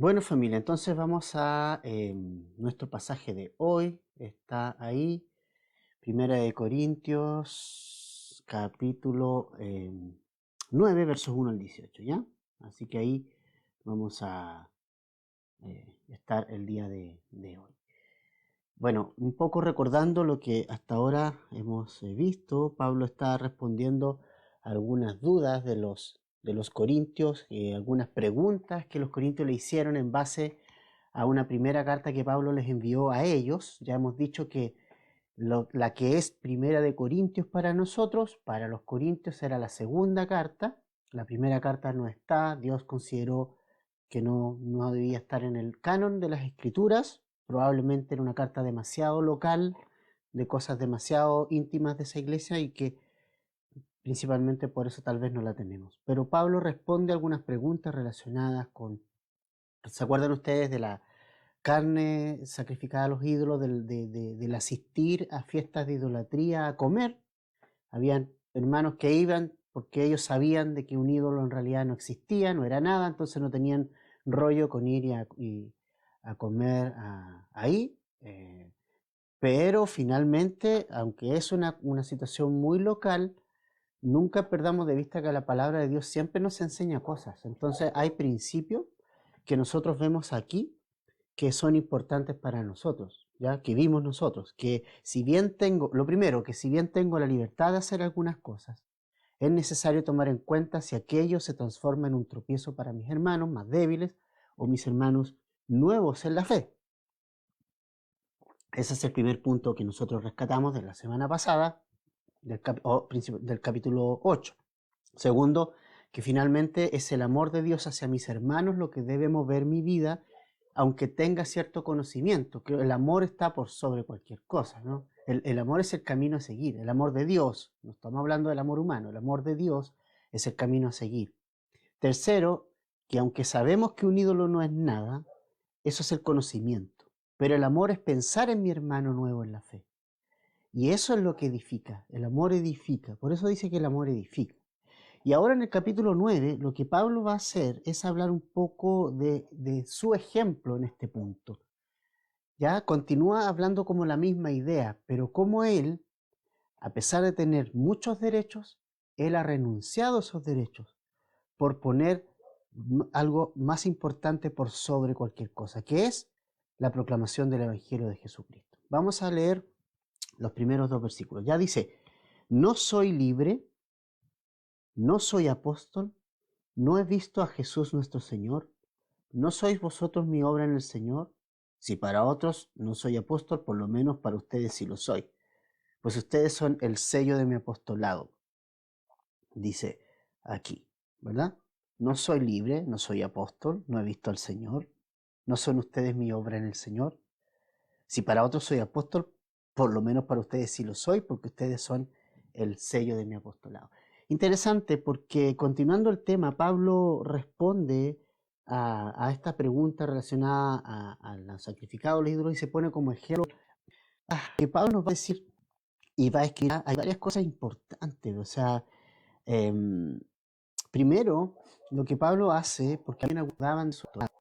Bueno, familia, entonces vamos a nuestro pasaje de hoy. Está ahí, Primera de Corintios, capítulo 9, versos 1 al 18, ¿ya? Así que ahí vamos a estar el día de hoy. Bueno, un poco recordando lo que hasta ahora hemos visto, Pablo está respondiendo a algunas dudas de los corintios, algunas preguntas que los corintios le hicieron en base a una primera carta que Pablo les envió a ellos. Ya hemos dicho que la que es Primera de Corintios para nosotros, para los corintios era la segunda carta. La primera carta no está, Dios consideró que no debía estar en el canon de las escrituras, probablemente era una carta demasiado local, de cosas demasiado íntimas de esa iglesia y que principalmente por eso tal vez no la tenemos. Pero Pablo responde algunas preguntas relacionadas con, ¿se acuerdan ustedes de la carne sacrificada a los ídolos, del asistir a fiestas de idolatría, a comer? Habían hermanos que iban porque ellos sabían de que un ídolo en realidad no existía, no era nada, entonces no tenían rollo con ir y a comer ahí. Pero finalmente, aunque es una situación muy local, nunca perdamos de vista que la palabra de Dios siempre nos enseña cosas. Entonces hay principios que nosotros vemos aquí que son importantes para nosotros, ¿ya? Que vimos nosotros, que si bien tengo, lo primero, que si bien tengo la libertad de hacer algunas cosas, es necesario tomar en cuenta si aquello se transforma en un tropiezo para mis hermanos más débiles o mis hermanos nuevos en la fe. Ese es el primer punto que nosotros rescatamos de la semana pasada, del capítulo 8. Segundo, que finalmente es el amor de Dios hacia mis hermanos lo que debe mover mi vida, aunque tenga cierto conocimiento, que el amor está por sobre cualquier cosa, ¿no? El amor es el camino a seguir, el amor de Dios, no estamos hablando del amor humano, el amor de Dios es el camino a seguir. Tercero, que aunque sabemos que un ídolo no es nada, eso es el conocimiento, pero el amor es pensar en mi hermano nuevo en la fe. Y eso es lo que edifica, el amor edifica, por eso dice que el amor edifica. Y ahora en el capítulo 9, lo que Pablo va a hacer es hablar un poco de su ejemplo en este punto. Ya continúa hablando como la misma idea, pero como él, a pesar de tener muchos derechos, él ha renunciado a esos derechos por poner algo más importante por sobre cualquier cosa, que es la proclamación del Evangelio de Jesucristo. Vamos a leer los primeros dos versículos. Ya dice, no soy libre, no soy apóstol, ¿no he visto a Jesús nuestro Señor? ¿No sois vosotros mi obra en el Señor? Si para otros no soy apóstol, por lo menos para ustedes sí lo soy, pues ustedes son el sello de mi apostolado, dice aquí, ¿verdad? No soy libre, no soy apóstol, no he visto al Señor, ¿no son ustedes mi obra en el Señor? Si para otros soy apóstol, por lo menos para ustedes sí lo soy, porque ustedes son el sello de mi apostolado. Interesante porque continuando el tema, Pablo responde a esta pregunta relacionada a los sacrificados a los ídolos y se pone como ejemplo que Pablo nos va a decir y va a escribir. Hay varias cosas importantes, o sea, em, primero, lo que Pablo hace, porque alguien dudaban de su apostolado,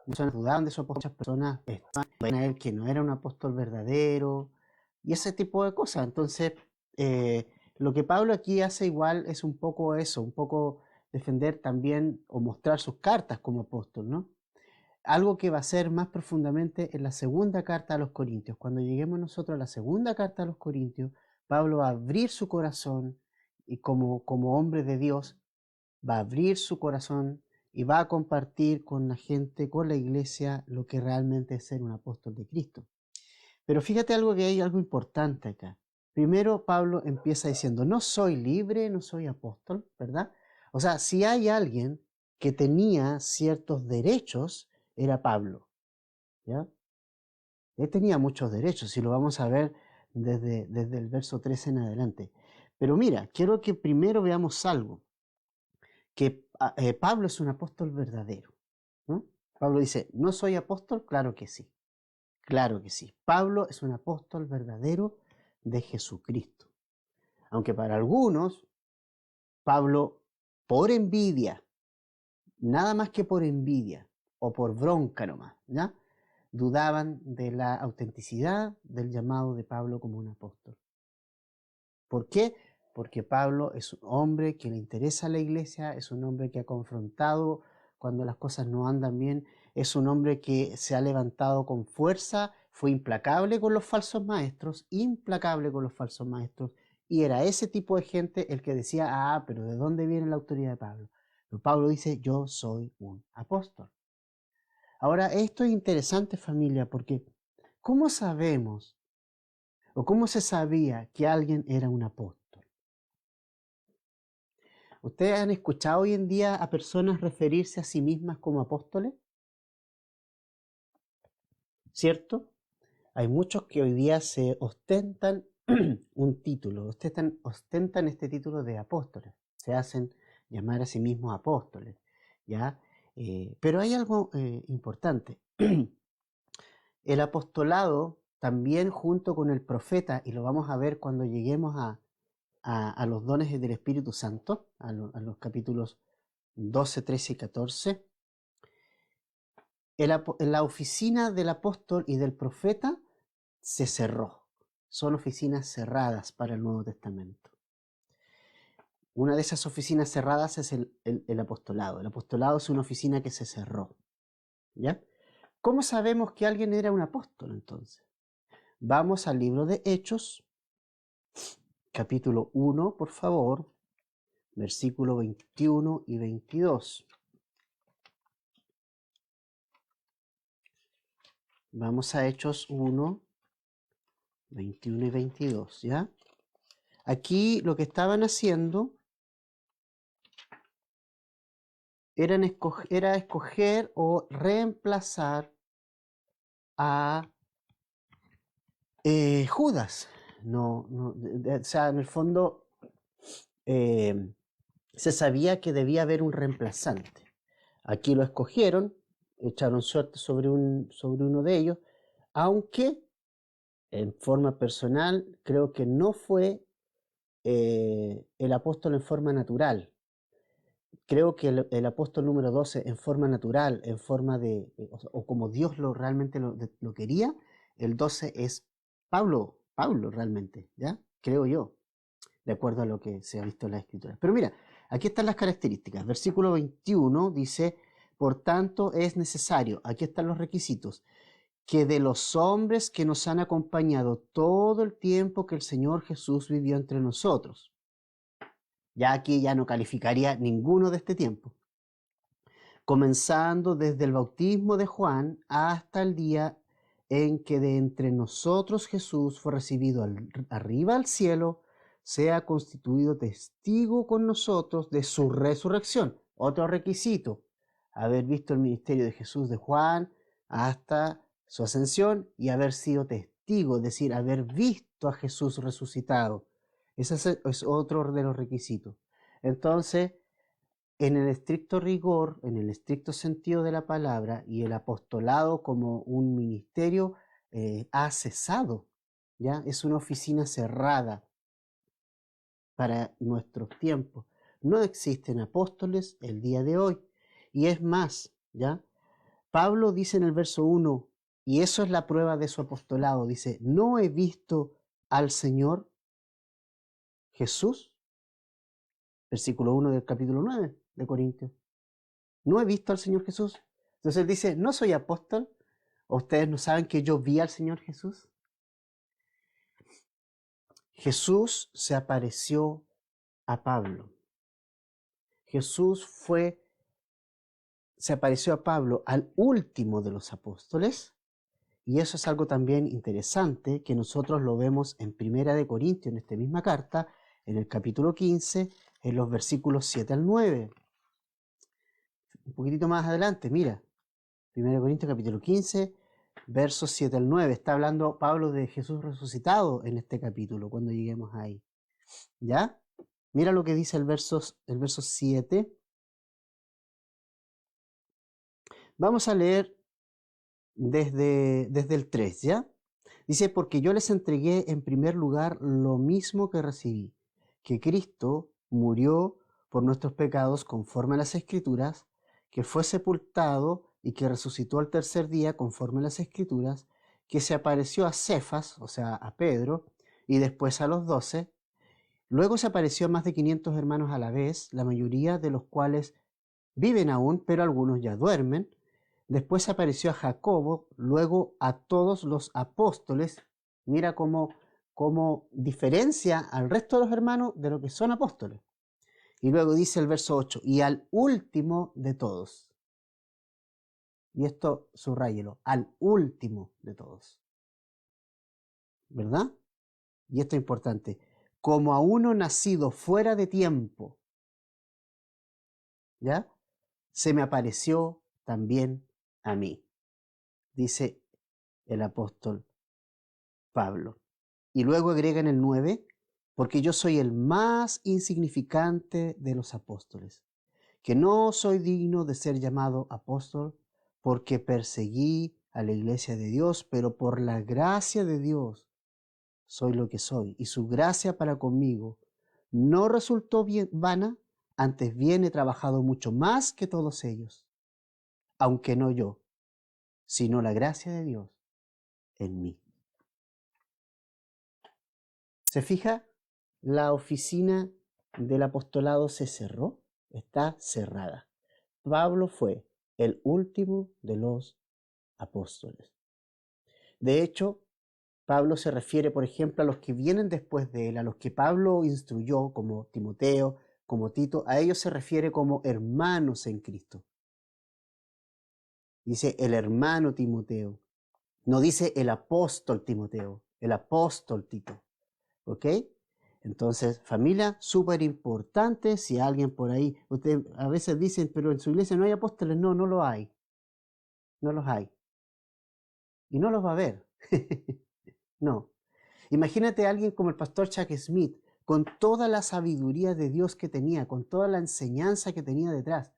muchas dudaban de su apostolado, muchas personas estaban a él que no era un apóstol verdadero y ese tipo de cosas. Entonces, lo que Pablo aquí hace igual es un poco eso, un poco defender también o mostrar sus cartas como apóstol, ¿no? Algo que va a ser más profundamente en la segunda carta a los Corintios. Cuando lleguemos nosotros a la segunda carta a los Corintios, Pablo va a abrir su corazón y como hombre de Dios va a abrir su corazón y va a compartir con la gente, con la iglesia, lo que realmente es ser un apóstol de Cristo. Pero fíjate algo que hay algo importante acá. Primero Pablo empieza diciendo, no soy libre, no soy apóstol, ¿verdad? O sea, si hay alguien que tenía ciertos derechos, era Pablo, ¿ya? Él tenía muchos derechos y lo vamos a ver desde el verso 13 en adelante. Pero mira, quiero que primero veamos algo que Pablo es un apóstol verdadero, ¿no? Pablo dice, ¿no soy apóstol? Claro que sí, claro que sí. Pablo es un apóstol verdadero de Jesucristo. Aunque para algunos, Pablo, por envidia, nada más que por envidia, o por bronca nomás, ¿ya? Dudaban de la autenticidad del llamado de Pablo como un apóstol. ¿Por qué? Porque Pablo es un hombre que le interesa a la iglesia, es un hombre que ha confrontado cuando las cosas no andan bien, es un hombre que se ha levantado con fuerza, fue implacable con los falsos maestros, y era ese tipo de gente el que decía, ah, pero ¿de dónde viene la autoridad de Pablo? Pero Pablo dice, yo soy un apóstol. Ahora, esto es interesante, familia, porque ¿cómo sabemos o cómo se sabía que alguien era un apóstol? ¿Ustedes han escuchado hoy en día a personas referirse a sí mismas como apóstoles? ¿Cierto? Hay muchos que hoy día se ostentan un título, ostentan este título de apóstoles, se hacen llamar a sí mismos apóstoles, ¿ya? Pero hay algo importante. El apostolado también junto con el profeta, y lo vamos a ver cuando lleguemos a los dones del Espíritu Santo, a los capítulos 12, 13 y 14, la oficina del apóstol y del profeta se cerró. Son oficinas cerradas para el Nuevo Testamento. Una de esas oficinas cerradas es el apostolado. El apostolado es una oficina que se cerró. ¿Ya? ¿Cómo sabemos que alguien era un apóstol entonces? Vamos al libro de Hechos, capítulo 1, por favor, versículo 21 y 22. Vamos a Hechos 1, 21 y 22, ¿ya? Aquí lo que estaban haciendo era escoger o reemplazar a Judas. O sea, en el fondo se sabía que debía haber un reemplazante. Aquí lo escogieron, echaron suerte sobre uno de ellos, aunque en forma personal creo que no fue el apóstol en forma natural. Creo que el apóstol número 12 en forma natural, en forma o como Dios realmente lo quería, el 12 es Pablo realmente, ¿ya? Creo yo, de acuerdo a lo que se ha visto en la escritura. Pero mira, aquí están las características. Versículo 21 dice, por tanto es necesario, aquí están los requisitos, que de los hombres que nos han acompañado todo el tiempo que el Señor Jesús vivió entre nosotros. Ya aquí ya no calificaría ninguno de este tiempo. Comenzando desde el bautismo de Juan hasta el día en que de entre nosotros Jesús fue recibido arriba al cielo, sea constituido testigo con nosotros de su resurrección. Otro requisito, haber visto el ministerio de Jesús de Juan hasta su ascensión y haber sido testigo, es decir, haber visto a Jesús resucitado. Ese es otro de los requisitos. Entonces, en el estricto rigor, en el estricto sentido de la palabra, y el apostolado como un ministerio ha cesado, ¿ya? Es una oficina cerrada para nuestros tiempos. No existen apóstoles el día de hoy. Y es más, ¿ya? Pablo dice en el verso 1, y eso es la prueba de su apostolado, dice, no he visto al Señor Jesús, versículo 1 del capítulo 9 de Corintios. No he visto al Señor Jesús. Entonces él dice, no soy apóstol. ¿O ustedes no saben que yo vi al Señor Jesús? Jesús se apareció a Pablo. Jesús se apareció a Pablo, al último de los apóstoles. Y eso es algo también interesante que nosotros lo vemos en Primera de Corintios, en esta misma carta, en el capítulo 15, en los versículos 7 al 9. Un poquitito más adelante, mira, 1 Corintios capítulo 15, versos 7 al 9. Está hablando Pablo de Jesús resucitado en este capítulo, cuando lleguemos ahí. ¿Ya? Mira lo que dice el verso 7. Vamos a leer desde el 3, ¿ya? Dice, porque yo les entregué en primer lugar lo mismo que recibí, que Cristo murió por nuestros pecados conforme a las Escrituras, que fue sepultado y que resucitó al tercer día conforme a las Escrituras, que se apareció a Cefas, o sea, a Pedro, y después a los 12. Luego se apareció a más de 500 hermanos a la vez, la mayoría de los cuales viven aún, pero algunos ya duermen. Después se apareció a Jacobo, luego a todos los apóstoles. Mira cómo diferencia al resto de los hermanos de lo que son apóstoles. Y luego dice el verso 8, y al último de todos. Y esto subráyelo, al último de todos. ¿Verdad? Y esto es importante. Como a uno nacido fuera de tiempo, ¿ya? Se me apareció también a mí, dice el apóstol Pablo. Y luego agrega en el 9, porque yo soy el más insignificante de los apóstoles, que no soy digno de ser llamado apóstol porque perseguí a la iglesia de Dios, pero por la gracia de Dios soy lo que soy, y su gracia para conmigo no resultó vana, antes bien he trabajado mucho más que todos ellos, aunque no yo, sino la gracia de Dios en mí. ¿Se fija? La oficina del apostolado se cerró, está cerrada. Pablo fue el último de los apóstoles. De hecho, Pablo se refiere, por ejemplo, a los que vienen después de él, a los que Pablo instruyó, como Timoteo, como Tito, a ellos se refiere como hermanos en Cristo. Dice el hermano Timoteo, no dice el apóstol Timoteo, el apóstol Tito. ¿Ok? Entonces, familia, súper importante. Si alguien por ahí, ustedes a veces dicen, pero en su iglesia no hay apóstoles. No, no lo hay. No los hay. Y no los va a haber. No. Imagínate a alguien como el pastor Chuck Smith, con toda la sabiduría de Dios que tenía, con toda la enseñanza que tenía detrás,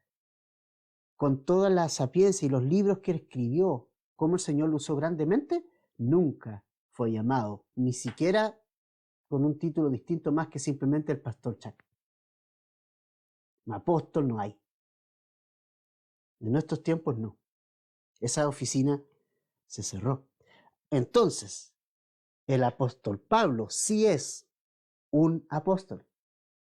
con toda la sapiencia y los libros que escribió, cómo el Señor lo usó grandemente, nunca fue llamado, ni siquiera con un título distinto más que simplemente el pastor Chuck. Apóstol no hay. En nuestros tiempos no. Esa oficina se cerró. Entonces, el apóstol Pablo sí es un apóstol,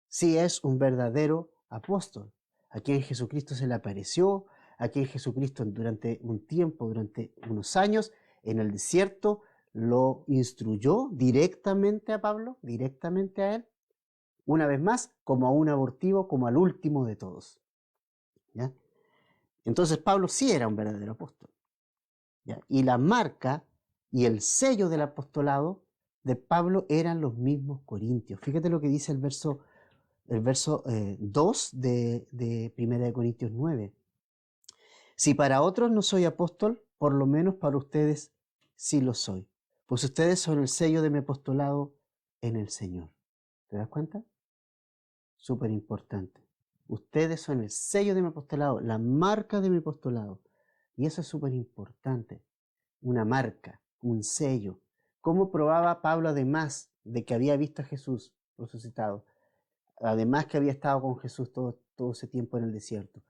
sí es un verdadero apóstol, a quien Jesucristo se le apareció, a quien Jesucristo durante un tiempo, durante unos años, en el desierto, lo instruyó directamente a Pablo, directamente a él, una vez más, como a un abortivo, como al último de todos. ¿Ya? Entonces Pablo sí era un verdadero apóstol. ¿Ya? Y la marca y el sello del apostolado de Pablo eran los mismos corintios. Fíjate lo que dice el verso 2 de 1 Corintios 9. Si para otros no soy apóstol, por lo menos para ustedes sí lo soy. Pues ustedes son el sello de mi apostolado en el Señor. ¿Te das cuenta? Súper importante. Ustedes son el sello de mi apostolado, la marca de mi apostolado. Y eso es súper importante. Una marca, un sello. ¿Cómo probaba Pablo, además de que había visto a Jesús resucitado? Además que había estado con Jesús todo ese tiempo en el desierto.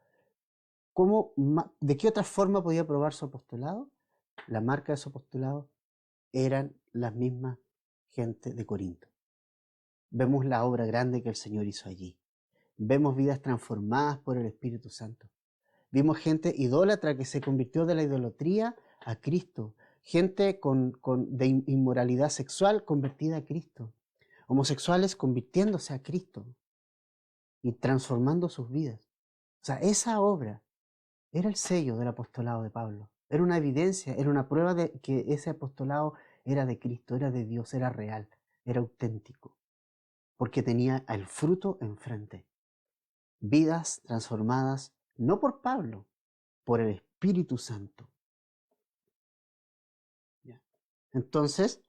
¿De qué otra forma podía probar su apostolado? La marca de su apostolado eran las mismas gente de Corinto. Vemos la obra grande que el Señor hizo allí. Vemos vidas transformadas por el Espíritu Santo. Vimos gente idólatra que se convirtió de la idolatría a Cristo. Gente de inmoralidad sexual convertida a Cristo. Homosexuales convirtiéndose a Cristo y transformando sus vidas. O sea, esa obra era el sello del apostolado de Pablo. Era una evidencia, era una prueba de que ese apostolado era de Cristo, era de Dios, era real, era auténtico. Porque tenía el fruto enfrente. Vidas transformadas, no por Pablo, por el Espíritu Santo. ¿Ya? Entonces,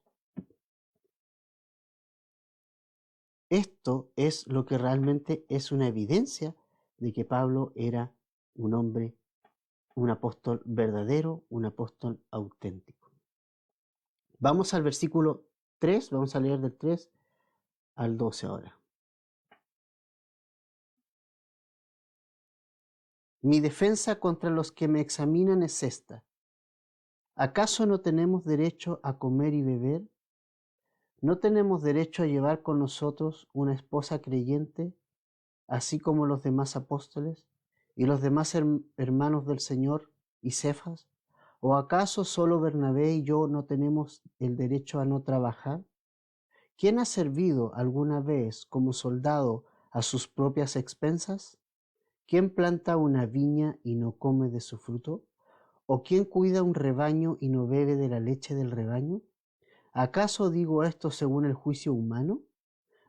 esto es lo que realmente es una evidencia de que Pablo era un hombre, un apóstol verdadero, un apóstol auténtico. Vamos al versículo 3, vamos a leer del 3 al 12 ahora. Mi defensa contra los que me examinan es esta. ¿Acaso no tenemos derecho a comer y beber? ¿No tenemos derecho a llevar con nosotros una esposa creyente, así como los demás apóstoles y los demás hermanos del Señor y Cefas? ¿O acaso solo Bernabé y yo no tenemos el derecho a no trabajar? ¿Quién ha servido alguna vez como soldado a sus propias expensas? ¿Quién planta una viña y no come de su fruto? ¿O quién cuida un rebaño y no bebe de la leche del rebaño? ¿Acaso digo esto según el juicio humano?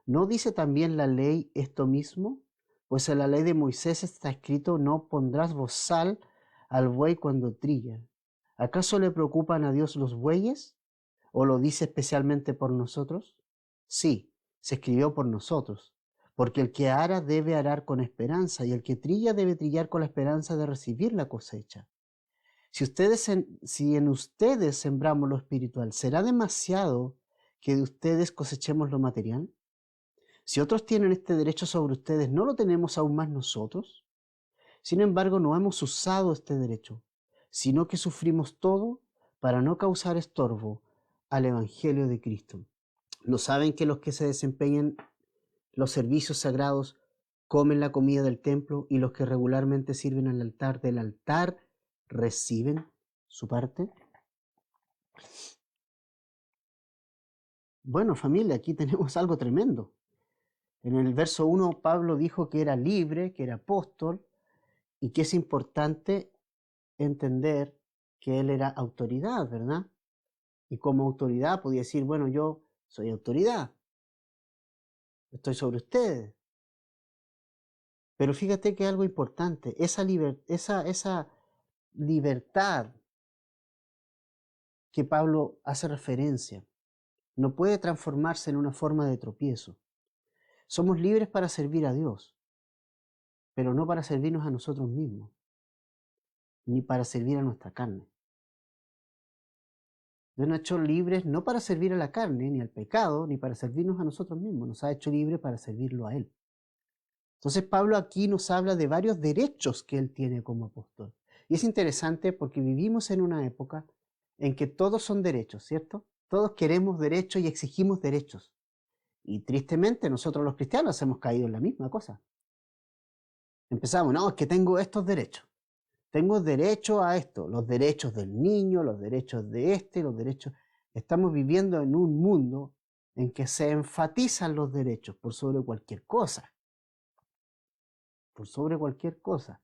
¿No dice también la ley esto mismo? Pues en la ley de Moisés está escrito: no pondrás bozal al buey cuando trilla. ¿Acaso le preocupan a Dios los bueyes? ¿O lo dice especialmente por nosotros? Sí, se escribió por nosotros, porque el que ara debe arar con esperanza, y el que trilla debe trillar con la esperanza de recibir la cosecha. Si en ustedes sembramos lo espiritual, ¿será demasiado que de ustedes cosechemos lo material? Si otros tienen este derecho sobre ustedes, ¿no lo tenemos aún más nosotros? Sin embargo, no hemos usado este derecho, sino que sufrimos todo para no causar estorbo al Evangelio de Cristo. ¿No saben que los que se desempeñan los servicios sagrados comen la comida del templo, y los que regularmente sirven al altar del altar reciben su parte? Bueno, familia, aquí tenemos algo tremendo. En el verso 1, Pablo dijo que era libre, que era apóstol, y que es importante entender que él era autoridad, ¿verdad? Y como autoridad podía decir, bueno, yo soy autoridad, estoy sobre ustedes. Pero fíjate que algo importante, esa libertad que Pablo hace referencia no puede transformarse en una forma de tropiezo. Somos libres para servir a Dios, pero no para servirnos a nosotros mismos, ni para servir a nuestra carne. Dios nos ha hecho libres no para servir a la carne, ni al pecado, ni para servirnos a nosotros mismos. Nos ha hecho libres para servirlo a Él. Entonces Pablo aquí nos habla de varios derechos que Él tiene como apóstol. Y es interesante porque vivimos en una época en que todos son derechos, ¿cierto? Todos queremos derechos y exigimos derechos. Y tristemente nosotros los cristianos hemos caído en la misma cosa. Empezamos, no, es que tengo estos derechos. Tengo derecho a esto, los derechos del niño, los derechos de los derechos. Estamos viviendo en un mundo en que se enfatizan los derechos por sobre cualquier cosa. Por sobre cualquier cosa.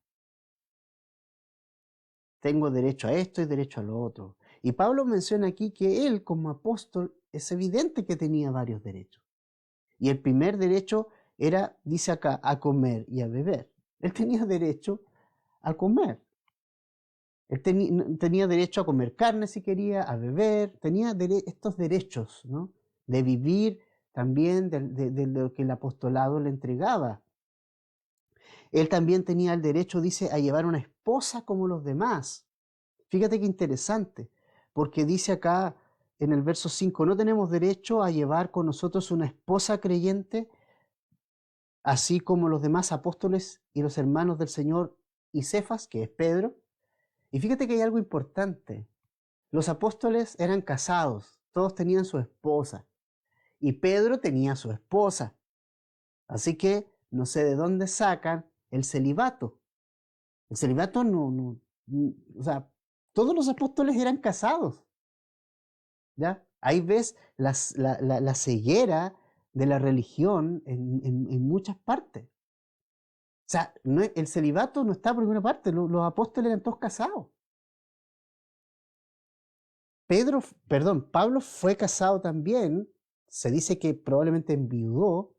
Tengo derecho a esto y derecho a lo otro. Y Pablo menciona aquí que él, como apóstol, es evidente que tenía varios derechos. Y el primer derecho era, dice acá, a comer y a beber. Él tenía derecho a comer. Él tenía derecho a comer carne si quería, a beber, tenía estos derechos, ¿no? De vivir también de lo que el apostolado le entregaba. Él también tenía el derecho, dice, a llevar una esposa como los demás. Fíjate qué interesante, porque dice acá en el verso 5, no tenemos derecho a llevar con nosotros una esposa creyente, así como los demás apóstoles y los hermanos del Señor y Cefas, que es Pedro. Y fíjate que hay algo importante. Los apóstoles eran casados, todos tenían su esposa, y Pedro tenía su esposa. Así que no sé de dónde sacan el celibato. El celibato o sea, todos los apóstoles eran casados. ¿Ya? Ahí ves la ceguera de la religión en muchas partes. O sea, el celibato no está por ninguna parte, los apóstoles eran todos casados. Pablo fue casado también, se dice que probablemente enviudó.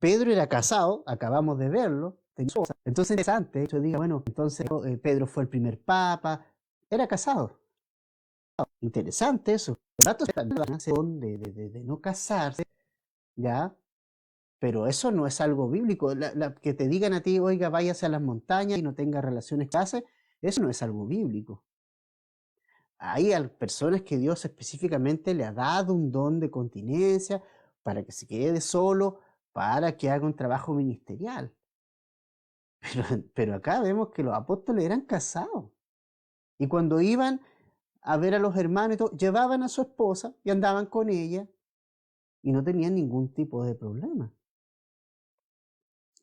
Pedro era casado, acabamos de verlo, tenía esposa. Entonces es interesante, yo diga, bueno, entonces Pedro fue el primer papa, era casado. Interesante eso. Los datos son de no casarse, ¿ya? Pero eso no es algo bíblico. Que te digan a ti, oiga, váyase a las montañas y no tenga relaciones case, eso no es algo bíblico. Hay personas que Dios específicamente le ha dado un don de continencia para que se quede solo, para que haga un trabajo ministerial. Pero acá vemos que los apóstoles eran casados. Y cuando iban a ver a los hermanos, y todo, llevaban a su esposa y andaban con ella y no tenían ningún tipo de problema.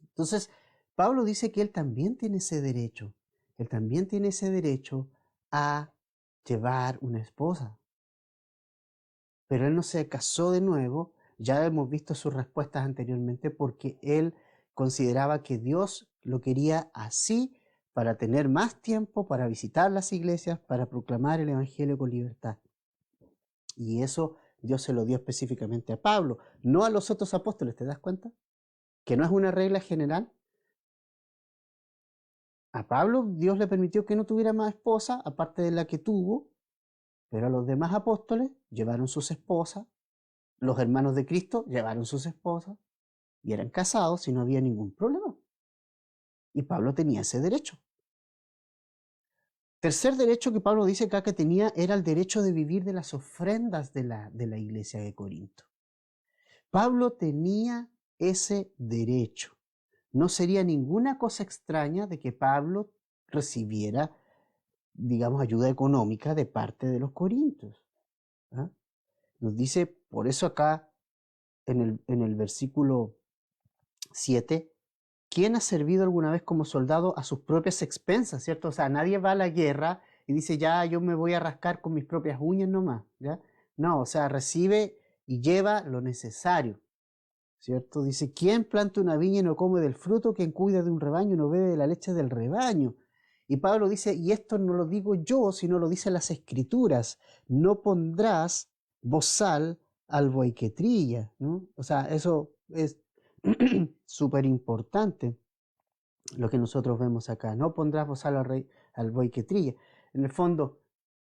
Entonces, Pablo dice que él también tiene ese derecho. Él también tiene ese derecho a llevar una esposa. Pero él no se casó de nuevo. Ya hemos visto sus respuestas anteriormente porque él consideraba que Dios lo quería así para tener más tiempo, para visitar las iglesias, para proclamar el evangelio con libertad. Y eso Dios se lo dio específicamente a Pablo, no a los otros apóstoles, ¿te das cuenta? Que no es una regla general. A Pablo Dios le permitió que no tuviera más esposa, aparte de la que tuvo, pero a los demás apóstoles llevaron sus esposas, los hermanos de Cristo llevaron sus esposas y eran casados y no había ningún problema. Y Pablo tenía ese derecho. Tercer derecho que Pablo dice acá que tenía era el derecho de vivir de las ofrendas de la iglesia de Corinto. Pablo tenía ese derecho. No sería ninguna cosa extraña de que Pablo recibiera, digamos, ayuda económica de parte de los corintios. ¿Ah? Nos dice, por eso acá en el versículo 7, ¿quién ha servido alguna vez como soldado a sus propias expensas, cierto? O sea, nadie va a la guerra y dice, ya, yo me voy a rascar con mis propias uñas nomás, ¿ya? No, o sea, recibe y lleva lo necesario, ¿cierto? Dice, ¿quién planta una viña y no come del fruto? ¿Quién cuida de un rebaño y no bebe de la leche del rebaño? Y Pablo dice, y esto no lo digo yo, sino lo dicen las escrituras, no pondrás bozal al buey que trilla, ¿no? O sea, eso es súper importante lo que nosotros vemos acá. No pondrás bozal al buey que trilla. En el fondo,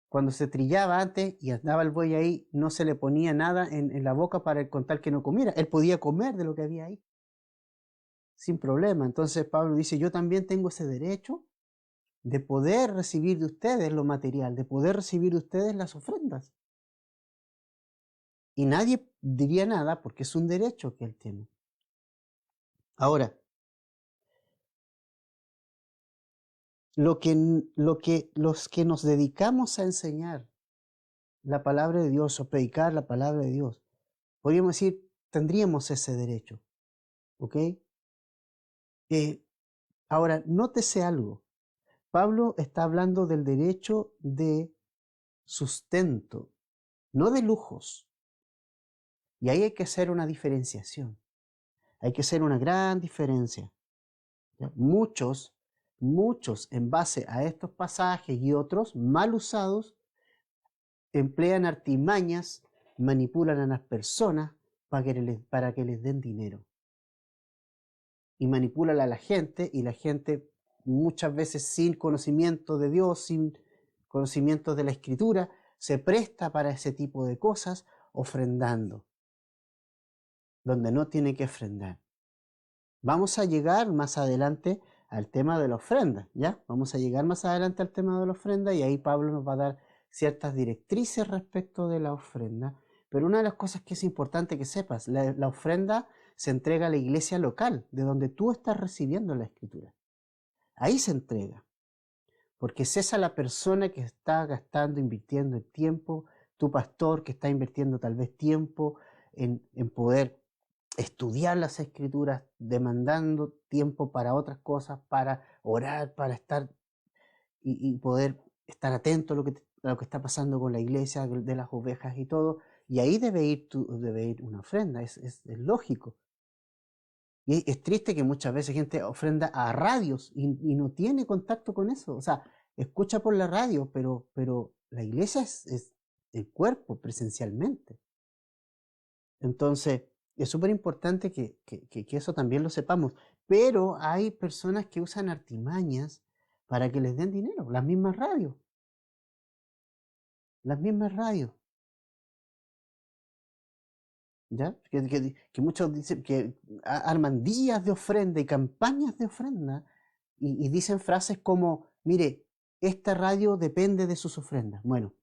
cuando se trillaba antes y andaba el buey ahí, no se le ponía nada en la boca para contar que no comiera. Él podía comer de lo que había ahí, sin problema. Entonces Pablo dice, yo también tengo ese derecho de poder recibir de ustedes lo material, de poder recibir de ustedes las ofrendas. Y nadie diría nada porque es un derecho que él tiene. Ahora, los que nos dedicamos a enseñar la palabra de Dios o predicar la palabra de Dios, podríamos decir, tendríamos ese derecho. ¿Ok? Ahora, nótese algo. Pablo está hablando del derecho de sustento, no de lujos. Y ahí hay que hacer una diferenciación. Hay que hacer una gran diferencia. ¿Ya? Muchos, en base a estos pasajes y otros mal usados, emplean artimañas, manipulan a las personas para que les den dinero. Y manipulan a la gente, y la gente muchas veces sin conocimiento de Dios, sin conocimiento de la Escritura, se presta para ese tipo de cosas, ofrendando, donde no tiene que ofrendar. Vamos a llegar más adelante al tema de la ofrenda, ¿ya? Vamos a llegar más adelante al tema de la ofrenda y ahí Pablo nos va a dar ciertas directrices respecto de la ofrenda. Pero una de las cosas que es importante que sepas, la ofrenda se entrega a la iglesia local, de donde tú estás recibiendo la escritura. Ahí se entrega, porque es esa la persona que está gastando, invirtiendo el tiempo, tu pastor que está invirtiendo tal vez tiempo en poder estudiar las escrituras, demandando tiempo para otras cosas, para orar, para estar y poder estar atento a lo que está pasando con la iglesia, de las ovejas y todo. Y ahí debe ir una ofrenda, es lógico. Y es triste que muchas veces gente ofrenda a radios y no tiene contacto con eso. O sea, escucha por la radio, pero la iglesia es el cuerpo presencialmente. Entonces, es súper importante que eso también lo sepamos. Pero hay personas que usan artimañas para que les den dinero, las mismas radios. Las mismas radios. ¿Ya? Que muchos dicen que arman días de ofrenda y campañas de ofrenda y dicen frases como, mire, esta radio depende de sus ofrendas. Bueno,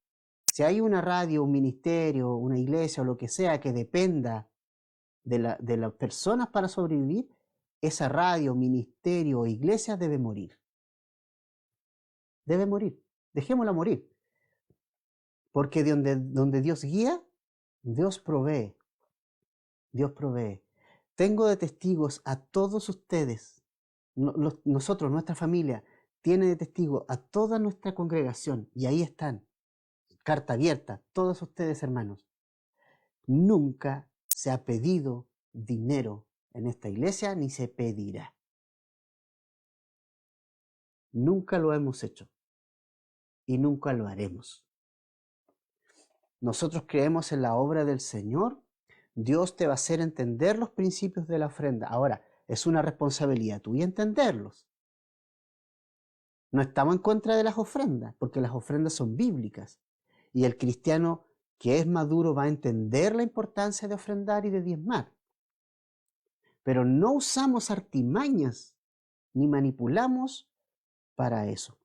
si hay una radio, un ministerio, una iglesia o lo que sea que dependa de las personas para sobrevivir, esa radio, ministerio o iglesia debe morir. Debe morir. Dejémosla morir. Porque donde Dios guía, Dios provee. Dios provee. Tengo de testigos a todos ustedes. Nosotros, nuestra familia, tiene de testigo a toda nuestra congregación. Y ahí están. Carta abierta. Todos ustedes, hermanos. Nunca se ha pedido dinero en esta iglesia, ni se pedirá. Nunca lo hemos hecho. Y nunca lo haremos. Nosotros creemos en la obra del Señor. Dios te va a hacer entender los principios de la ofrenda. Ahora, es una responsabilidad tuya entenderlos. No estamos en contra de las ofrendas, porque las ofrendas son bíblicas. Y el cristiano que es maduro va a entender la importancia de ofrendar y de diezmar. Pero no usamos artimañas ni manipulamos para eso.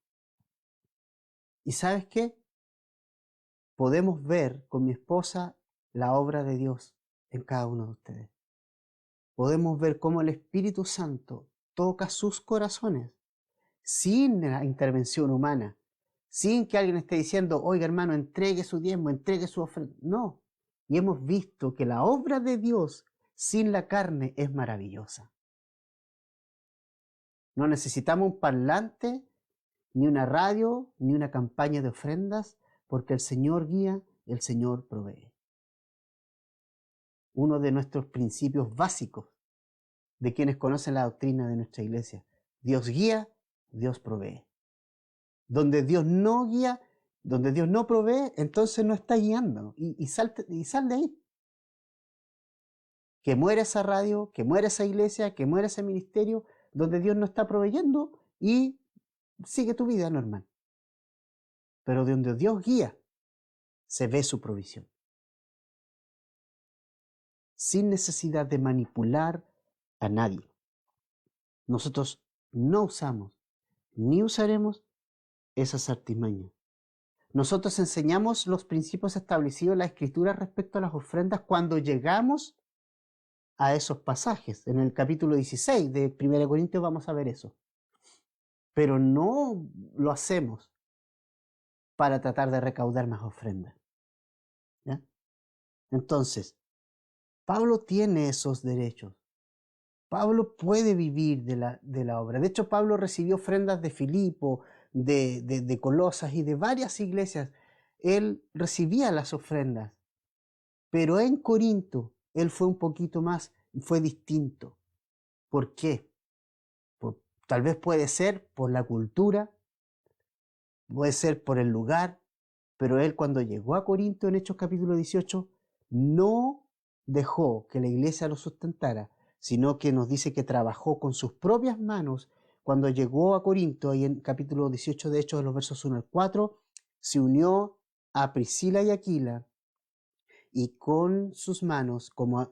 ¿Y sabes qué? Podemos ver con mi esposa la obra de Dios en cada uno de ustedes. Podemos ver cómo el Espíritu Santo toca sus corazones sin la intervención humana, sin que alguien esté diciendo, oiga hermano, entregue su diezmo, entregue su ofrenda. No. Y hemos visto que la obra de Dios sin la carne es maravillosa. No necesitamos un parlante, ni una radio, ni una campaña de ofrendas, porque el Señor guía, el Señor provee. Uno de nuestros principios básicos de quienes conocen la doctrina de nuestra iglesia. Dios guía, Dios provee. Donde Dios no guía, donde Dios no provee, entonces no está guiando. Y sal de ahí. Que muera esa radio, que muera esa iglesia, que muera ese ministerio, donde Dios no está proveyendo y sigue tu vida normal. Pero donde Dios guía, se ve su provisión. Sin necesidad de manipular a nadie. Nosotros no usamos ni usaremos esas artimañas. Nosotros enseñamos los principios establecidos en la Escritura respecto a las ofrendas cuando llegamos a esos pasajes. En el capítulo 16 de 1 Corintios vamos a ver eso. Pero no lo hacemos para tratar de recaudar más ofrendas. ¿Ya? Entonces, Pablo tiene esos derechos. Pablo puede vivir de la obra. De hecho, Pablo recibió ofrendas de Filipo, de Colosas y de varias iglesias. Él recibía las ofrendas. Pero en Corinto, él fue un poquito más, fue distinto. ¿Por qué? Tal vez puede ser por la cultura, puede ser por el lugar, pero él cuando llegó a Corinto en Hechos capítulo 18, no dejó que la iglesia lo sustentara, sino que nos dice que trabajó con sus propias manos. Cuando llegó a Corinto, ahí en capítulo 18 de Hechos, de los versos 1 al 4, se unió a Priscila y Aquila, y con sus manos, como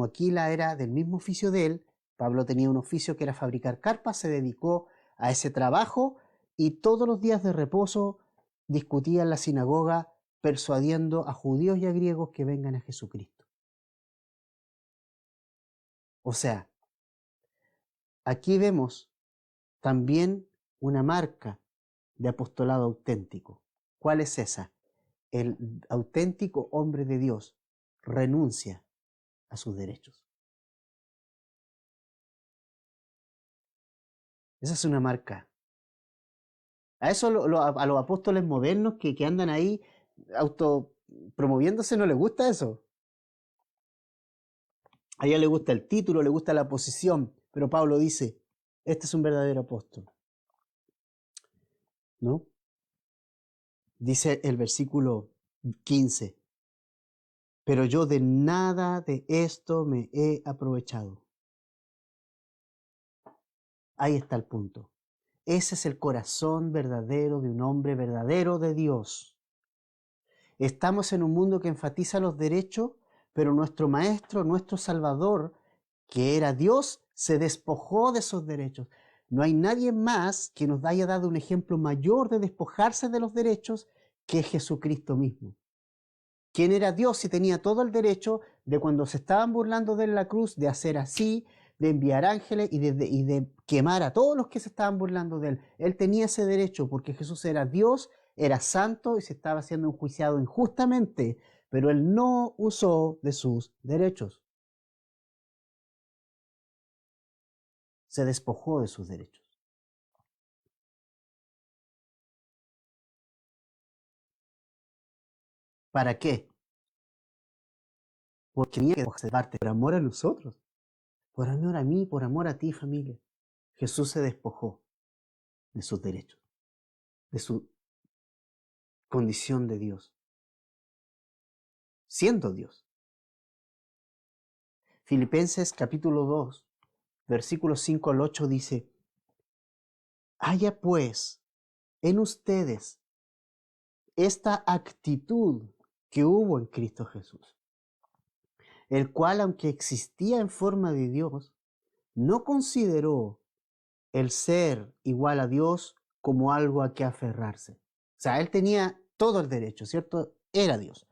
Aquila era del mismo oficio de él, Pablo tenía un oficio que era fabricar carpas, se dedicó a ese trabajo y todos los días de reposo discutía en la sinagoga persuadiendo a judíos y a griegos que vengan a Jesucristo. O sea, aquí vemos también una marca de apostolado auténtico. ¿Cuál es esa? El auténtico hombre de Dios renuncia a sus derechos. Esa es una marca. A eso a los apóstoles modernos que andan ahí autopromoviéndose no les gusta eso. A ella le gusta el título, le gusta la posición, pero Pablo dice, este es un verdadero apóstol. ¿No? Dice el versículo 15, pero yo de nada de esto me he aprovechado. Ahí está el punto. Ese es el corazón verdadero de un hombre verdadero de Dios. Estamos en un mundo que enfatiza los derechos, pero nuestro Maestro, nuestro Salvador, que era Dios, se despojó de esos derechos. No hay nadie más que nos haya dado un ejemplo mayor de despojarse de los derechos que Jesucristo mismo. Quien era Dios y tenía todo el derecho de cuando se estaban burlando de él en la cruz, de hacer así, de enviar ángeles y de quemar a todos los que se estaban burlando de él. Él tenía ese derecho porque Jesús era Dios, era santo y se estaba siendo enjuiciado injustamente, pero él no usó de sus derechos. Se despojó de sus derechos. ¿Para qué? Porque tenía que parte por amor a nosotros, por amor a mí, por amor a ti, familia. Jesús se despojó de sus derechos, de su condición de Dios, siendo Dios. Filipenses capítulo 2, versículos 5 al 8 dice: haya pues en ustedes esta actitud que hubo en Cristo Jesús, el cual, aunque existía en forma de Dios, no consideró el ser igual a Dios como algo a que aferrarse. O sea, él tenía todo el derecho, ¿cierto? Era Dios.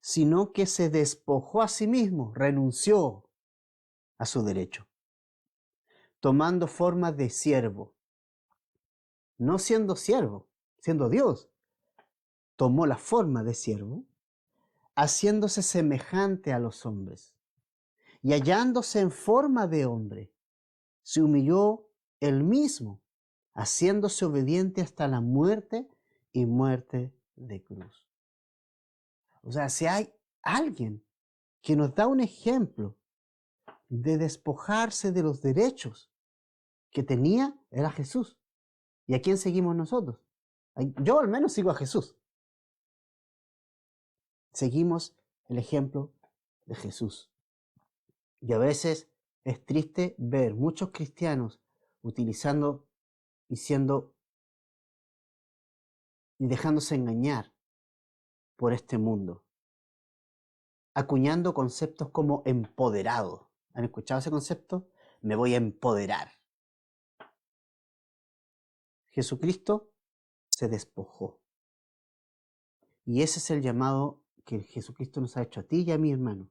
Sino que se despojó a sí mismo, renunció a su derecho, tomando forma de siervo. No siendo siervo, siendo Dios, tomó la forma de siervo, haciéndose semejante a los hombres. Y hallándose en forma de hombre, se humilló él mismo, haciéndose obediente hasta la muerte y muerte de cruz. O sea, si hay alguien que nos da un ejemplo de despojarse de los derechos que tenía, era Jesús. ¿Y a quién seguimos nosotros? Yo al menos sigo a Jesús. Seguimos el ejemplo de Jesús. Y a veces es triste ver muchos cristianos utilizando y siendo y dejándose engañar por este mundo, acuñando conceptos como empoderado. ¿Han escuchado ese concepto? Me voy a empoderar. Jesucristo se despojó. Y ese es el llamado que Jesucristo nos ha hecho a ti y a mí, hermano,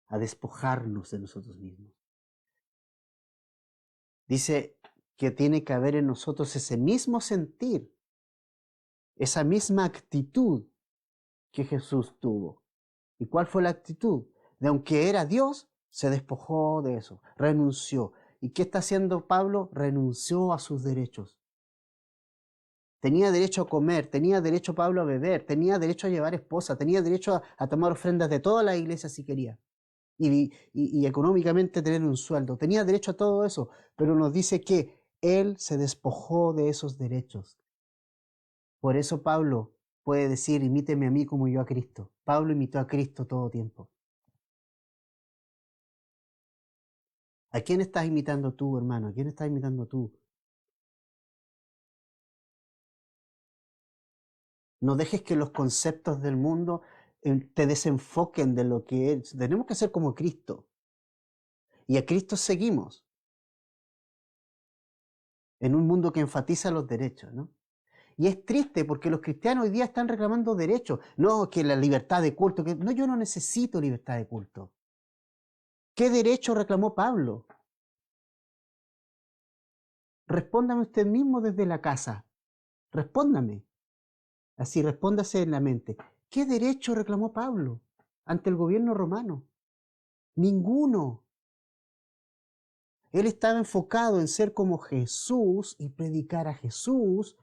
a despojarnos de nosotros mismos. Dice que tiene que haber en nosotros ese mismo sentir, esa misma actitud que Jesús tuvo. ¿Y cuál fue la actitud? De aunque era Dios, se despojó de eso, renunció. ¿Y qué está haciendo Pablo? Renunció a sus derechos. Tenía derecho a comer, tenía derecho Pablo a beber, tenía derecho a llevar esposa, tenía derecho a tomar ofrendas de toda la iglesia si quería. Y económicamente tener un sueldo. Tenía derecho a todo eso, pero nos dice que él se despojó de esos derechos. Por eso Pablo puede decir, imíteme a mí como yo a Cristo. Pablo imitó a Cristo todo tiempo. ¿A quién estás imitando tú, hermano? ¿A quién estás imitando tú? No dejes que los conceptos del mundo te desenfoquen de lo que es. Tenemos que ser como Cristo. Y a Cristo seguimos en un mundo que enfatiza los derechos, ¿no? Y es triste porque los cristianos hoy día están reclamando derechos. No, que la libertad de culto. No, yo no necesito libertad de culto. ¿Qué derecho reclamó Pablo? Respóndame usted mismo desde la casa. Respóndame. Así, respóndase en la mente. ¿Qué derecho reclamó Pablo ante el gobierno romano? Ninguno. Él estaba enfocado en ser como Jesús y predicar a Jesús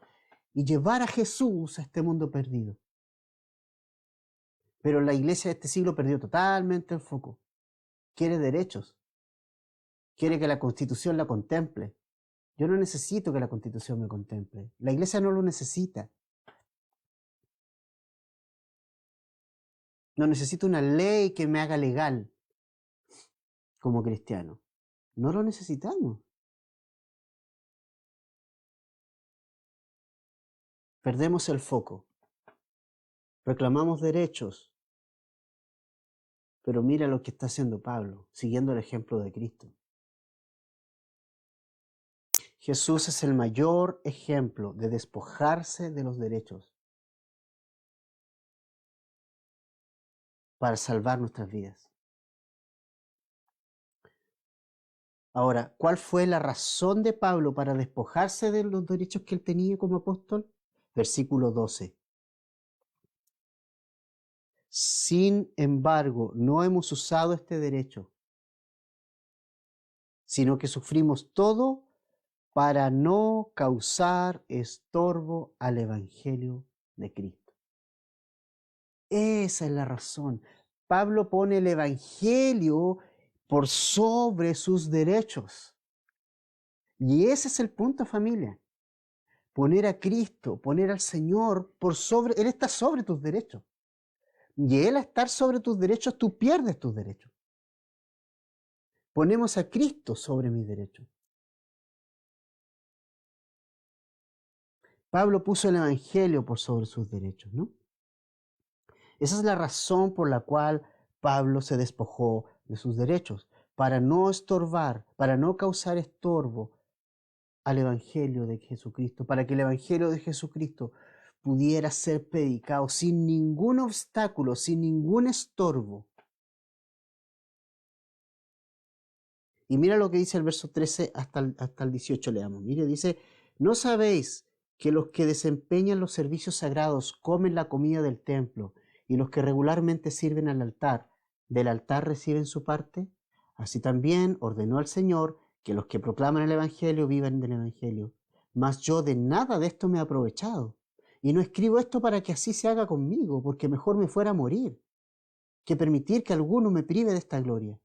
y llevar a Jesús a este mundo perdido. Pero la iglesia de este siglo perdió totalmente el foco. Quiere derechos. Quiere que la Constitución la contemple. Yo no necesito que la Constitución me contemple. La iglesia no lo necesita. No necesito una ley que me haga legal como cristiano. No lo necesitamos. Perdemos el foco. Reclamamos derechos. Pero mira lo que está haciendo Pablo, siguiendo el ejemplo de Cristo. Jesús es el mayor ejemplo de despojarse de los derechos para salvar nuestras vidas. Ahora, ¿cuál fue la razón de Pablo para despojarse de los derechos que él tenía como apóstol? Versículo 12. Sin embargo, no hemos usado este derecho, sino que sufrimos todo para no causar estorbo al Evangelio de Cristo. Esa es la razón. Pablo pone el Evangelio por sobre sus derechos. Y ese es el punto, familia. Poner a Cristo, poner al Señor por sobre, Él está sobre tus derechos. Y Él, al estar sobre tus derechos, tú pierdes tus derechos. Ponemos a Cristo sobre mis derechos. Pablo puso el Evangelio por sobre sus derechos, ¿no? Esa es la razón por la cual Pablo se despojó de sus derechos, para no estorbar, para no causar estorbo al Evangelio de Jesucristo, para que el Evangelio de Jesucristo pudiera ser predicado sin ningún obstáculo, sin ningún estorbo. Y mira lo que dice el verso 13 hasta el 18, leamos. Mire, dice, ¿no sabéis que los que desempeñan los servicios sagrados comen la comida del templo y los que regularmente sirven al altar, del altar reciben su parte? Así también ordenó el Señor que los que proclaman el Evangelio vivan del Evangelio. Mas yo de nada de esto me he aprovechado. Y no escribo esto para que así se haga conmigo, porque mejor me fuera a morir, que permitir que alguno me prive de esta gloria.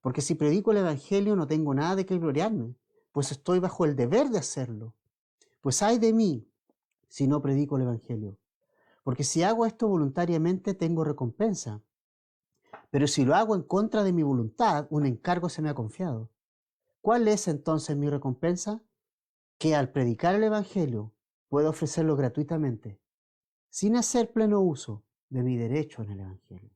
Porque si predico el Evangelio no tengo nada de qué gloriarme, pues estoy bajo el deber de hacerlo. Pues ay de mí si no predico el Evangelio. Porque si hago esto voluntariamente tengo recompensa. Pero si lo hago en contra de mi voluntad, un encargo se me ha confiado. ¿Cuál es entonces mi recompensa? Que al predicar el Evangelio puedo ofrecerlo gratuitamente, sin hacer pleno uso de mi derecho en el Evangelio.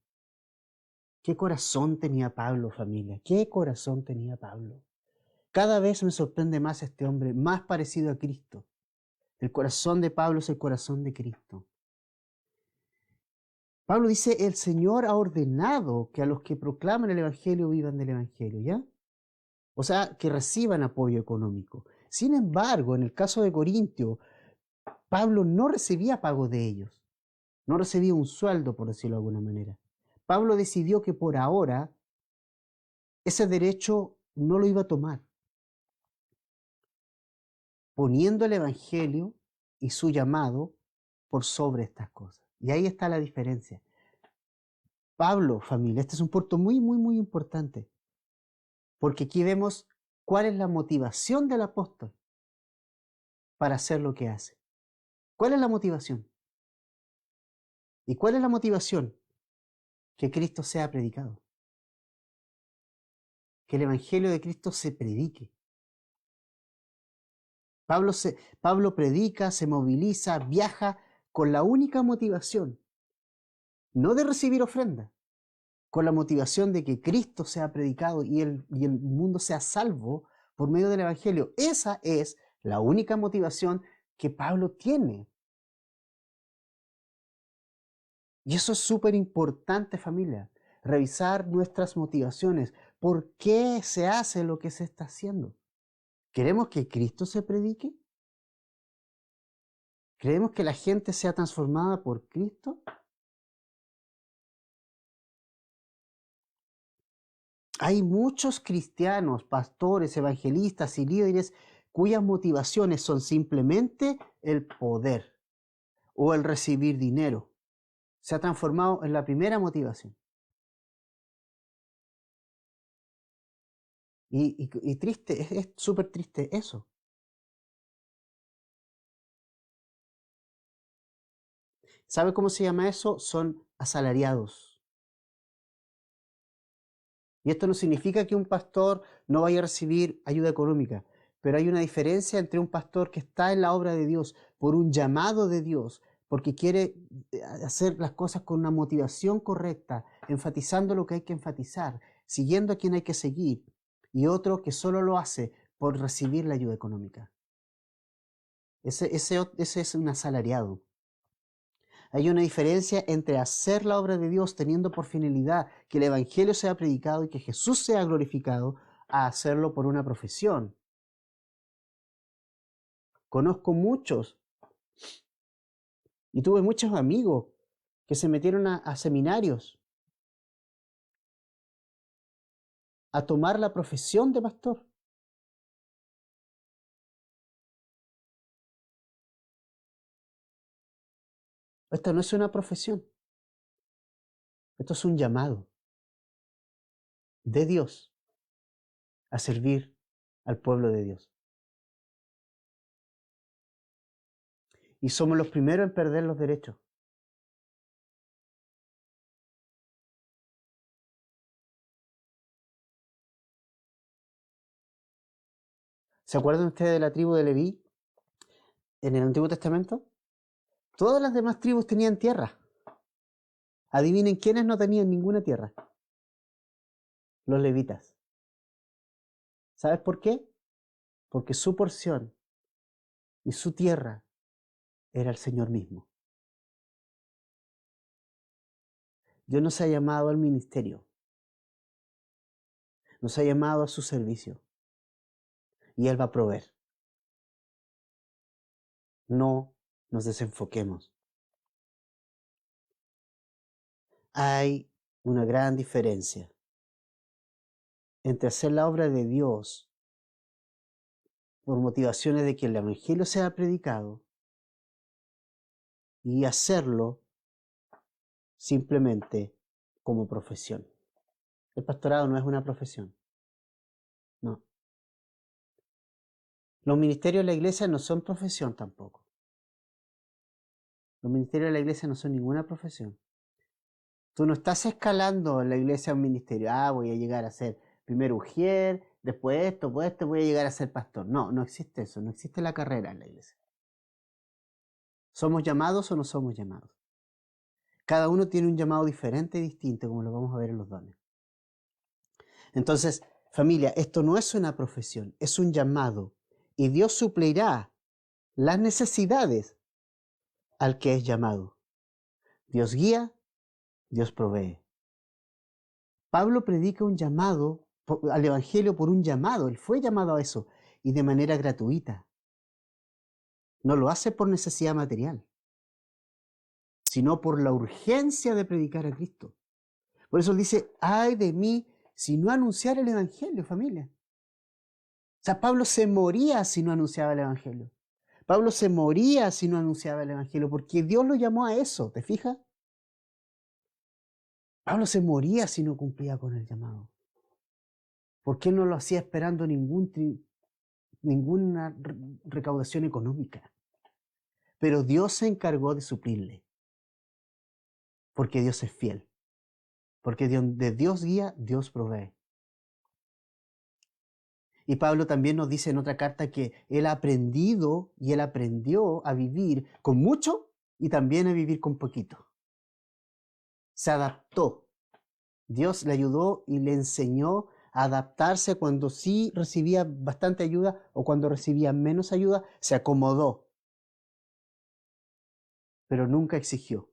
¿Qué corazón tenía Pablo, familia? ¿Qué corazón tenía Pablo? Cada vez me sorprende más este hombre, más parecido a Cristo. El corazón de Pablo es el corazón de Cristo. Pablo dice, el Señor ha ordenado que a los que proclaman el Evangelio vivan del Evangelio, ¿ya? O sea, que reciban apoyo económico. Sin embargo, en el caso de Corintio, Pablo no recibía pago de ellos. No recibía un sueldo, por decirlo de alguna manera. Pablo decidió que por ahora ese derecho no lo iba a tomar, poniendo el Evangelio y su llamado por sobre estas cosas. Y ahí está la diferencia. Pablo, familia, este es un punto muy, muy, muy importante, porque aquí vemos cuál es la motivación del apóstol para hacer lo que hace. ¿Cuál es la motivación? ¿Y cuál es la motivación? Que Cristo sea predicado. Que el Evangelio de Cristo se predique. Pablo predica, se moviliza, viaja con la única motivación, no de recibir ofrenda, con la motivación de que Cristo sea predicado y el mundo sea salvo por medio del Evangelio. Esa es la única motivación que Pablo tiene. Y eso es súper importante, familia, revisar nuestras motivaciones. ¿Por qué se hace lo que se está haciendo? ¿Queremos que Cristo se predique? ¿Creemos que la gente sea transformada por Cristo? Hay muchos cristianos, pastores, evangelistas y líderes cuyas motivaciones son simplemente el poder o el recibir dinero. Se ha transformado en la primera motivación. Y triste, es súper triste eso. ¿Sabe cómo se llama eso? Son asalariados. Y esto no significa que un pastor no vaya a recibir ayuda económica, pero hay una diferencia entre un pastor que está en la obra de Dios por un llamado de Dios, porque quiere hacer las cosas con una motivación correcta, enfatizando lo que hay que enfatizar, siguiendo a quien hay que seguir, y otro que solo lo hace por recibir la ayuda económica. Ese es un asalariado. Hay una diferencia entre hacer la obra de Dios teniendo por finalidad que el Evangelio sea predicado y que Jesús sea glorificado, a hacerlo por una profesión. Conozco muchos y tuve muchos amigos que se metieron a seminarios a tomar la profesión de pastor. Esto no es una profesión, esto es un llamado de Dios a servir al pueblo de Dios. Y somos los primeros en perder los derechos. ¿Se acuerdan ustedes de la tribu de Leví en el Antiguo Testamento? Todas las demás tribus tenían tierra. Adivinen quiénes no tenían ninguna tierra. Los levitas. ¿Sabes por qué? Porque su porción y su tierra era el Señor mismo. Dios nos ha llamado al ministerio. Nos ha llamado a su servicio. Y Él va a proveer. No nos desenfoquemos. Hay una gran diferencia entre hacer la obra de Dios por motivaciones de que el Evangelio sea predicado y hacerlo simplemente como profesión. El pastorado no es una profesión. No. Los ministerios de la iglesia no son profesión tampoco. Los ministerios de la iglesia no son ninguna profesión. Tú no estás escalando en la iglesia a un ministerio. Voy a llegar a ser primero ujier, después esto, voy a llegar a ser pastor. No, no existe eso. No existe la carrera en la iglesia. ¿Somos llamados o no somos llamados? Cada uno tiene un llamado diferente y distinto, como lo vamos a ver en los dones. Entonces, familia, esto no es una profesión, es un llamado. Y Dios suplirá las necesidades al que es llamado. Dios guía, Dios provee. Pablo predica un llamado al Evangelio por un llamado. Él fue llamado a eso y de manera gratuita. No lo hace por necesidad material, sino por la urgencia de predicar a Cristo. Por eso él dice, ay de mí si no anunciar el Evangelio, familia. O sea, Pablo se moría si no anunciaba el Evangelio. Pablo se moría si no anunciaba el Evangelio, porque Dios lo llamó a eso, ¿te fijas? Pablo se moría si no cumplía con el llamado. ¿Por qué no lo hacía esperando ninguna recaudación económica? Pero Dios se encargó de suplirle, porque Dios es fiel. Porque de Dios guía, Dios provee. Y Pablo también nos dice en otra carta que él ha aprendido y él aprendió a vivir con mucho y también a vivir con poquito. Se adaptó. Dios le ayudó y le enseñó a adaptarse cuando sí recibía bastante ayuda o cuando recibía menos ayuda, se acomodó. Pero nunca exigió.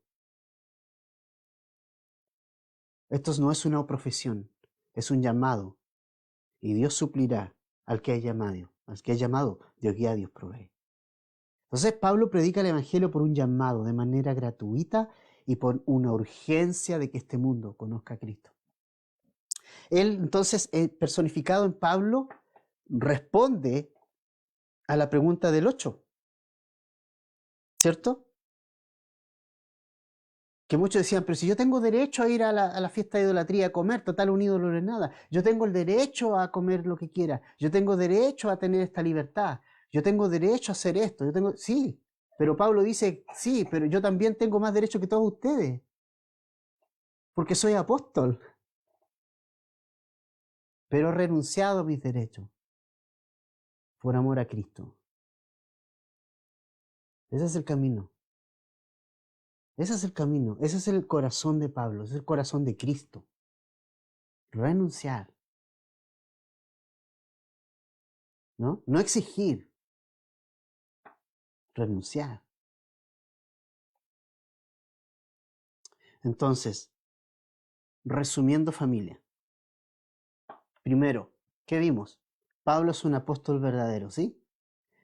Esto no es una profesión, es un llamado. Y Dios suplirá al que ha llamado, Dios guía, Dios provee. Entonces Pablo predica el Evangelio por un llamado de manera gratuita y por una urgencia de que este mundo conozca a Cristo. Él entonces, personificado en Pablo, responde a la pregunta del 8, ¿cierto? Que muchos decían, pero si yo tengo derecho a ir a la fiesta de idolatría a comer, total un ídolo no es nada. Yo tengo el derecho a comer lo que quiera. Yo tengo derecho a tener esta libertad. Yo tengo derecho a hacer esto. Sí, pero Pablo dice, sí, pero yo también tengo más derecho que todos ustedes. Porque soy apóstol. Pero he renunciado a mis derechos por amor a Cristo. Ese es el camino. Ese es el camino. Ese es el corazón de Pablo. Ese es el corazón de Cristo. Renunciar. ¿No? No exigir. Renunciar. Entonces, resumiendo familia. Primero, ¿Qué vimos? Pablo es un apóstol verdadero, ¿sí?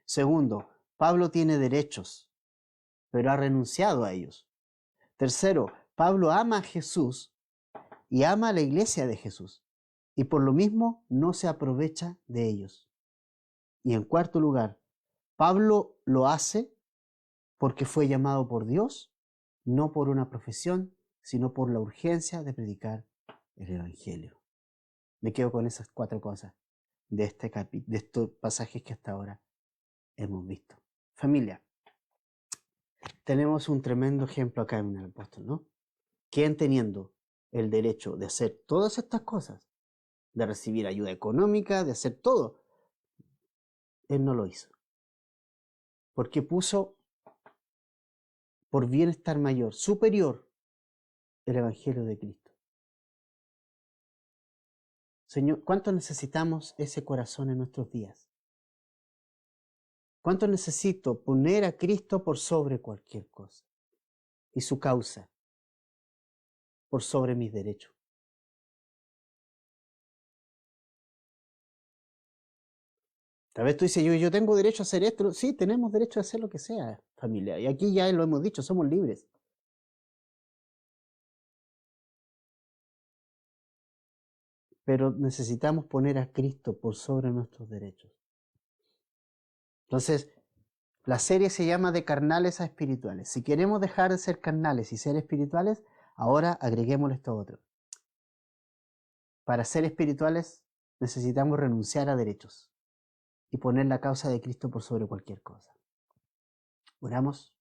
Segundo, Pablo tiene derechos, pero ha renunciado a ellos. Tercero, Pablo ama a Jesús y ama a la iglesia de Jesús, y por lo mismo no se aprovecha de ellos. Y en cuarto lugar, Pablo lo hace porque fue llamado por Dios, no por una profesión, sino por la urgencia de predicar el Evangelio. Me quedo con esas cuatro cosas de estos pasajes que hasta ahora hemos visto. Familia, tenemos un tremendo ejemplo acá en el apóstol, ¿no? Quien teniendo el derecho de hacer todas estas cosas, de recibir ayuda económica, de hacer todo, él no lo hizo. Porque puso por bienestar mayor, superior, el Evangelio de Cristo. Señor, ¿cuánto necesitamos ese corazón en nuestros días? ¿Cuánto necesito poner a Cristo por sobre cualquier cosa? Y su causa por sobre mis derechos. Tal vez tú dices, yo tengo derecho a hacer esto. Sí, tenemos derecho a hacer lo que sea, familia. Y aquí ya lo hemos dicho, somos libres. Pero necesitamos poner a Cristo por sobre nuestros derechos. Entonces, la serie se llama De carnales a espirituales. Si queremos dejar de ser carnales y ser espirituales, ahora agreguémosle esto otro. Para ser espirituales necesitamos renunciar a derechos y poner la causa de Cristo por sobre cualquier cosa. Oramos.